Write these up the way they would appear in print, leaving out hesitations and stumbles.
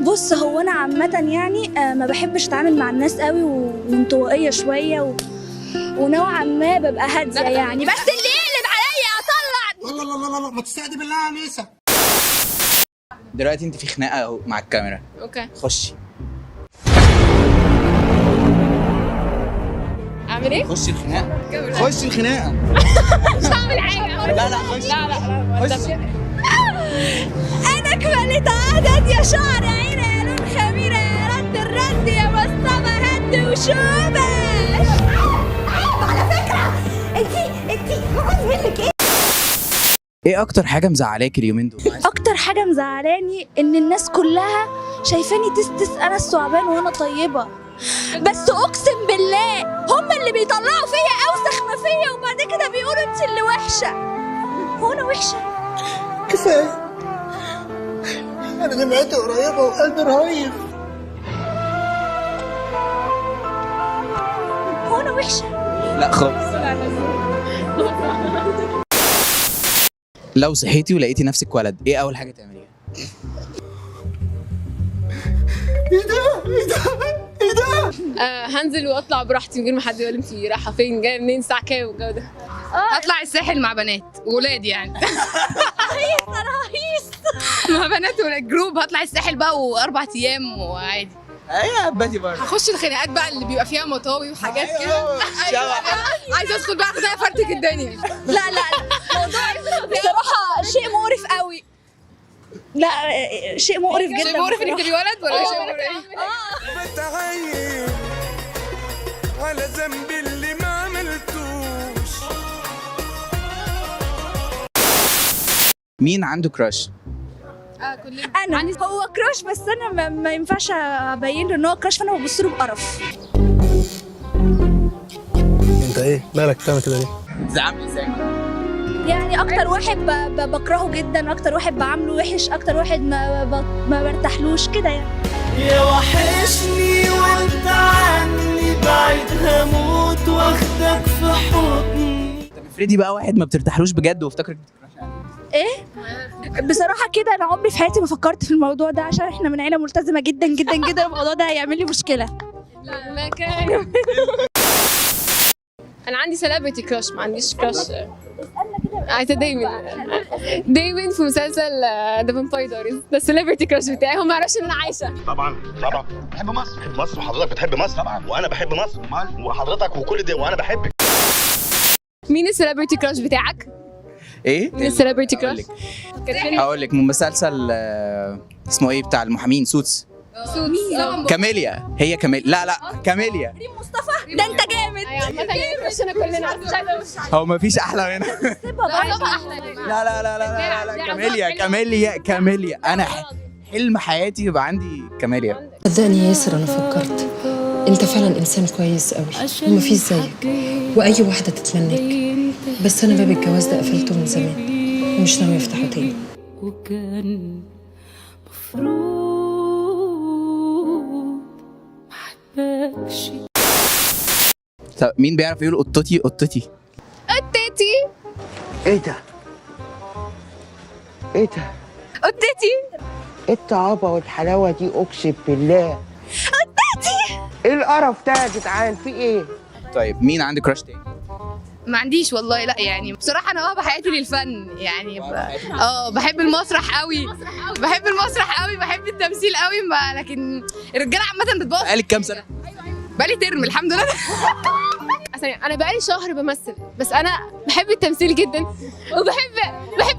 بص، هو انا عامه يعني ما بحبش اتعامل مع الناس قوي وانطوائيه شويه ونوعا ما ببقى هاديه يعني، بس اللي يقلب عليا اطلع. لا لا لا لا، ما تستهدي بالله يا انسه. دلوقتي انت في خناقه اهو مع الكاميرا. اوكي، خشي. اعمل ايه؟ خشي الخناقه. خشي الخناقه. مش هعمل حاجه. لا خشي. لا خشي. انا كملت عدد يا شعر عيني يا لون خميره يا رد الرد يا مصطفى هد وشوبش. على فكره انتي باخد منك ايه؟ ايه اكتر حاجه مزعلاك اليومين دول؟ اكتر حاجه مزعلاني ان الناس كلها شايفاني تستس انا الثعبان وانا طيبه، بس اقسم بالله هم اللي بيطلعوا فيا اوسخ ما فيا وبعد كده بيقولوا انت اللي وحشه. هو انا وحشه؟ كفايه، انا دمعتي قريبه وقلبي رهيب. هو انا وحشه؟ لا خالص. لو صحيتي ولقيتي نفسك ولد، ايه اول حاجه تعمليها؟ ايه ده؟ هنزل واطلع براحتي من غير ما حد يقول انت رايحه فين جايه منين الساعه كام والجو ده. هطلع الساحل مع بنات وولاد يعني. رئيس مع بنات وولاد جروب، هطلع الساحل بقى و4 ايام وعادي. ايوه باتي بره. هخش الخناقات بقى اللي بيبقى فيها مطاوي وحاجات كده. عايزه ادخل بقى خناقه فرتك الدنيا. لا الموضوع بصراحه شيء مقرف قوي. لا شيء مقرف جدا. شيء مقرف انك تبقي ولد ولا شيء مقرف ايه؟ بتعيب على ذنب اللي ما عملتوش. مين عنده كراش؟ انا هو كراش، بس انا ما ينفعش ابين له ان هو كراش، فانا ببص له بقرف. انت ايه مالك بتعمل كده ليه؟ بتزعمي ازاي؟ يعني اكتر واحد بكرهه جدا، اكتر واحد بعامله وحش، اكتر واحد ما برتاحلوش كده يعني. يا وحشني وانت عني بعيد هموت واخدك في حضني. طب افرضي بقى واحد ما بترتاحلوش بجد وافتكرك بتكراش عليه. ايه بصراحه كده انا عمري في حياتي ما فكرت في الموضوع ده، عشان احنا من عيله ملتزمه جدا جدا جدا. الموضوع ده هيعمل لي مشكله. لا كان انا عندي سيلبرتي كراش، ما عنديش كراش. عايزه دايما في مسلسل ذا فامباير دايريز ده السيلبرتي كراش بتاعي. هو ما يعرفش ان انا عايشه. طبعا بحب مصر، بحب مصر، وحضرتك بتحب مصر طبعا، وانا بحب مصر وحضرتك وكل ده، وانا بحبك. مين السيلبرتي كراش بتاعك؟ ايه؟ مين السيلبرتي كراش؟ هقول لك من مسلسل اسمه ايه بتاع المحامين سوتس. كاميليا. هي كاميليا. لا كاميليا. مصطفى ده انت جامد. عامة كراش انا كلنا مش عايزه هو ما فيش احلى منها. لا كاميليا. انا حلم حياتي يبقى عندي كاميليا. صدقني يا ياسر، انا فكرت انت فعلا انسان كويس قوي ومفيش زيك واي واحده تتمناك، بس انا باب الجواز ده قفلته من زمان ومش ناوي افتحه تاني. وكان مفروض محبكش. طب مين بيعرف يقول قطتي؟ قطتي. ايه ده؟ قطتي. ايه الطعابة والحلاوة دي اقسم بالله؟ ايه القرف ده يا جدعان؟ في ايه؟ طيب مين عنده كراش تاني؟ ما عنديش والله. لا يعني بصراحه انا واهبه حياتي للفن يعني. بحب المسرح قوي، بحب التمثيل قوي، لكن الرجاله عامه بتبوظ. بقالك كام سنه؟ بقالي ترم الحمد لله. انا بقالي شهر بمثل، بس انا بحب التمثيل جدا وبحب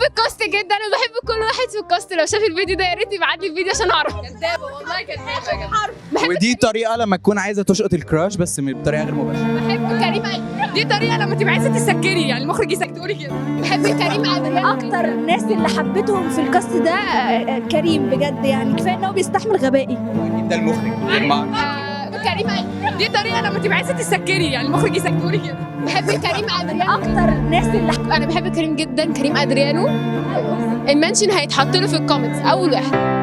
الكاست جدا، وبحب كل واحد في الكاست. لو شاف الفيديو ده يا ريت يبعت لي الفيديو عشان اعرف. كدابه والله، كدابه. ودي طريقه لما تكون عايزه تشقط الكراش بس بطريقه غير مباشره. بحب كريم. دي طريقه لما تبقى عايزه تسكري، يعني المخرج يسكتولي كده. بحب كريم ادريان. اكتر الناس اللي حبيتهم في الكاست ده كريم بجد، يعني كفايه انه بيستحمل غبائي. ده المخرج كريم. دي طريقه لما تبقى عايزه تسكري، يعني المخرج يسكتولي كده. بحب كريم ادريان. اكتر الناس اللي انا بحب كريم جدا، كريم ادريانو. المنشن هيتحط له في الكومنتس اول واحد.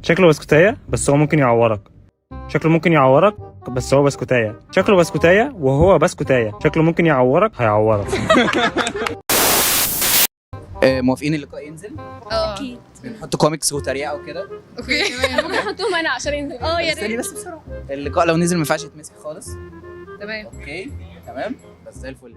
شكله بسكوتية بس هو ممكن يعورك. شكله ممكن يعورك بس هو بسكوتايه، شكله بسكوتايه وهو بسكوتايه، شكله ممكن يعورك هيعورك. موافقين اللقاء ينزل؟ اكيد. بنحط كوميكس وتريقه وكده. اوكي تمام. ممكن احطهم انا عشان ينزل. يا استني ريت. بس بسرعه. اللقاء لو نزل ما ينفعش يتمسك خالص. تمام. اوكي تمام بس زي الفل.